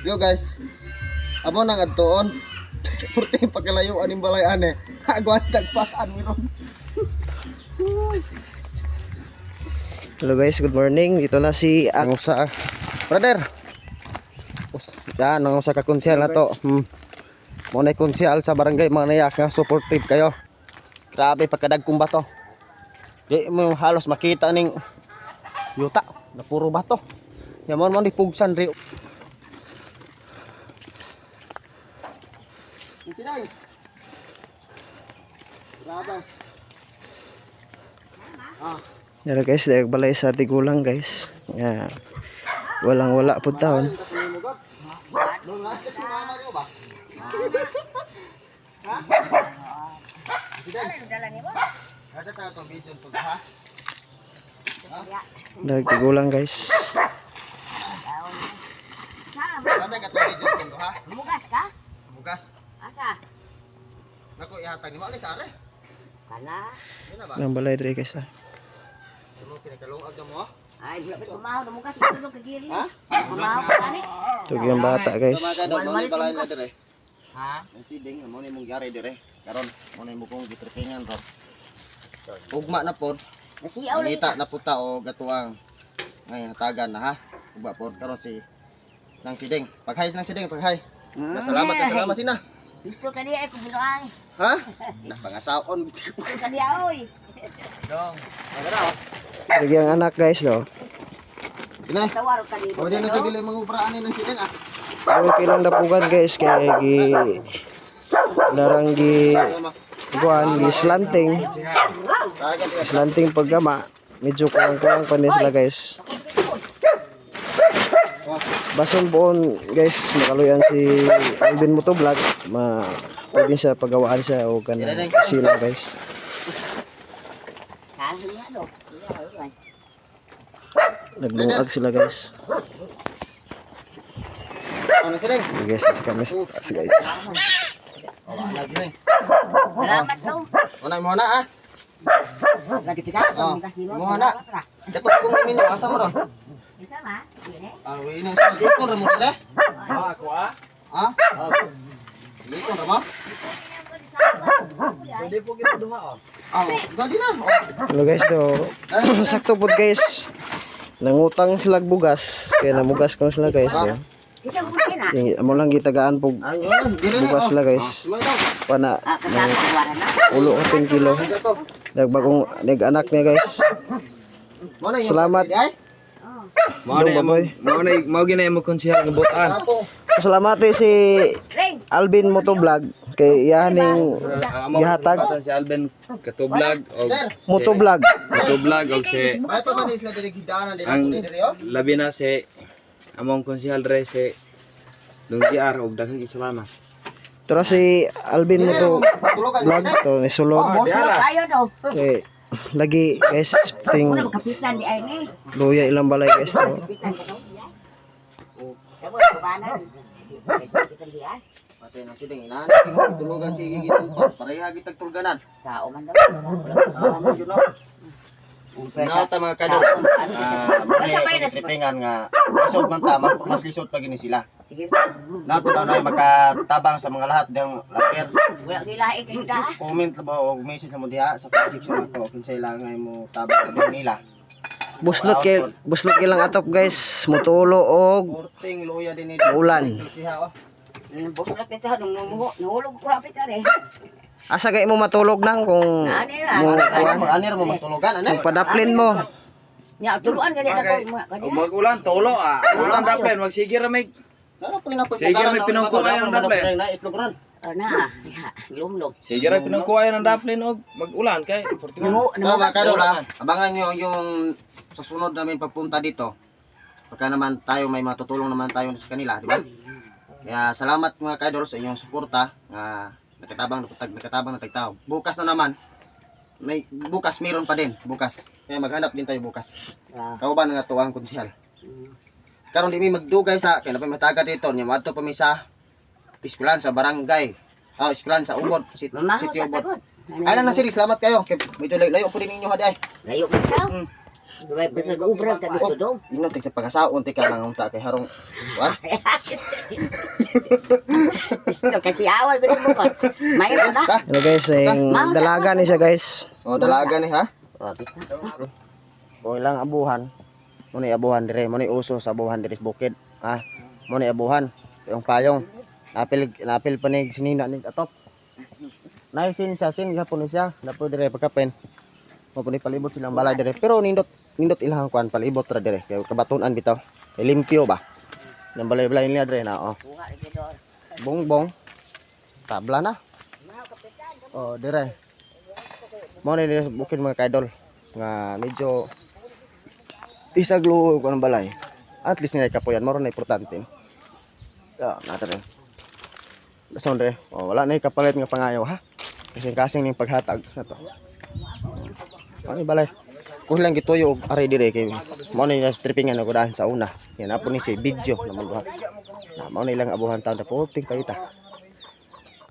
Yo guys. Amo nang adtuon. Purti pagkalayo aning balay ane. Agwan tagpasan mi ron. Hello guys, good morning. Dito na si Usa. Brother. Yan ang usa ka konsyal nato. Mo na konsyal sa barangay Manayak nga supportive kayo. Grabe pagkadagkong bato. Di mo halos makita ning yuta na puro bato. Yamon mo ni pugsan ri. Sinay. Grabe. Hello guys, direct balay sa Tigulang guys. Yeah. Walang wala po taon. Direct Tigulang guys. Bugas ka? Bugas. Asa? Nako ihatag ni mo ni sare. Kana? Ang balay dire guys. Tulo pinakaluag mo. Ay, wala pa kumahaw na bugas ito ka giri. Ha? Kumahaw ka ani. Tug yung bata guys. Mo balay na dire. Ha? Ang siding mo ni mong yari dire. Karon mo ni mo kong gitrepingan ro. Ugma na pod. Nasiyaw ni. Kita na puta o gatuang. Ngay hatagan na ha. Ugma pod karon si nang siding. Paghay nang siding, paghay. Salamat sina. Gusto ka niya kung binuang. Ha? Napangasaon. Gusto ka niya oy. Dong. Agara. Tug yung anak guys no. Inay. Tawar ka ni. O di na dili mangubraan ni nang siding ah. Okay lang dapugan guys kay gi larang gi kuan gi slanting. Slanting paggama. Medyo kurang-kurang pa sila guys. Bason buon guys, makaluyan si Alvin Motovlog, pwede sa pagawaan siya o kanang sila guys. Nagluag sila guys. Ano siding? Guys, sa kamis guys. Oh, alag ni. Salamat daw. Unay mo na ah. Lagi kita Mo na. Dapat ko minyo asa mo ron. Isa ma? Ini. Ah, we na sa dito ra mo dire. Ah, ako ah. Ha? Dito ra mo. Pwede po kita duha oh. Ah, gadi na. Hello guys do. Sakto pod guys. Nangutang sila bugas, kaya namugas ko sila guys do. Isang bukin na. Amo lang gitagaan pog bugas sila guys. Pana ulo 10 kilo. Nagbagong nag-anak niya guys. Salamat. Mau gina mo konsyal ng butan. Salamat si Alvin Motovlog kay yaning gihatag Si Alvin Katublag o Motovlog. og si ang labi na si among konsyal re si Lunggiar og daghang salamat. Pero si Alvin Motovlog to ni sulod. Tayo daw. Okay. Lagi guys ting Kapitan di ay ni. luya ilang balay guys to. Kapitan ka daw. Kamu kubanan. Kapitan di ay. Pati na siding ina. Tulugan sige gito. Pareha gitag tulganan. Sa uman daw. Ano yun no? Nata mga kadol. Pingan nga lisod man ta, mas lisod pa gini sila. Sige. Nato na makatabang sa mga lahat ng lakir. Wala gilahi kayo da. Comment ba o message mo diha sa comment section ko kung sila nga mo tabang nila. Buslot kay lang atop guys, mutulo og Porting luya din ni ulan. Kiha oh. Bos na pita nung nahulog ko hapit ari. Asa kay mo matulog nang kung Ani mo na. Anir mo matulugan ana. kung padaplin mo. Nya tuluan gani na ko mga kanya. Mag-ulan tolo ulan daplin magsigir may Ano po na po. Sige, may pinangkuhayan ng daplin. Na itlog ron. Ana, lumlog. sigir ay pinangkuhayan ng daplin og mag-ulan kay Namo Mga kadol abangan nyo yung sa sunod namin pagpunta dito. Pagka naman tayo may matutulong naman tayo sa kanila, di ba? Kaya salamat mga kadol sa inyong suporta. Nakatabang na tagtao. Bukas na naman. Bukas meron pa din, bukas. Kaya maghanap din tayo bukas. Kauban nga tuwang konsyal. Karon di mi magdugay sa kay napay mataga dito nya madto pa mi sa eskwelahan sa barangay. Eskwelahan sa Ugod, City Ugod. Ay na sir, salamat kayo. Kay medyo layo po din ninyo hadi ay. Layo mo daw. Duway basta ubra ta dito dong. Ino tig sa pagasaon ti ka lang unta kay harong. Wan? Isto kasi awal gud mo ka. Mayroon na. Ano guys, yung dalaga ni siya guys. O dalaga ni ha. Oh, bita. O ilang abuhan. Mo ni abuhan dire, mo ni uso sa abuhan dire sa bukid. Ha. Mo ni abuhan. Yung payong. Napil panig sinina ni atop. Naisin siya sin gapon ni siya. Dapo dire pagkapen. Mo ni palibot silang balay dire. Pero nindot ilang kuan palibot ra dire. Kay kabatunan bitaw. Kay limpyo ba. Nang balay-balay nila dire na oh. Buha rin dito. Bongbong. Tabla na. Oh, dire. Mo ni dire sa bukid mga kaidol. Nga medyo isaglo ko ng balay. At least nilay kapuyan. Maro na importante. Ya, nata rin. Lason re. Oh, wala na kapalit nga pangayaw ha. Kasi kasing ning paghatag na to. Ano balay? Kung lang gituyo og ari dire kay mo ni strippingan ako daan sa una. Yan apo ni si video na magbuhat. Na mo ni lang abuhan taon na puting payita.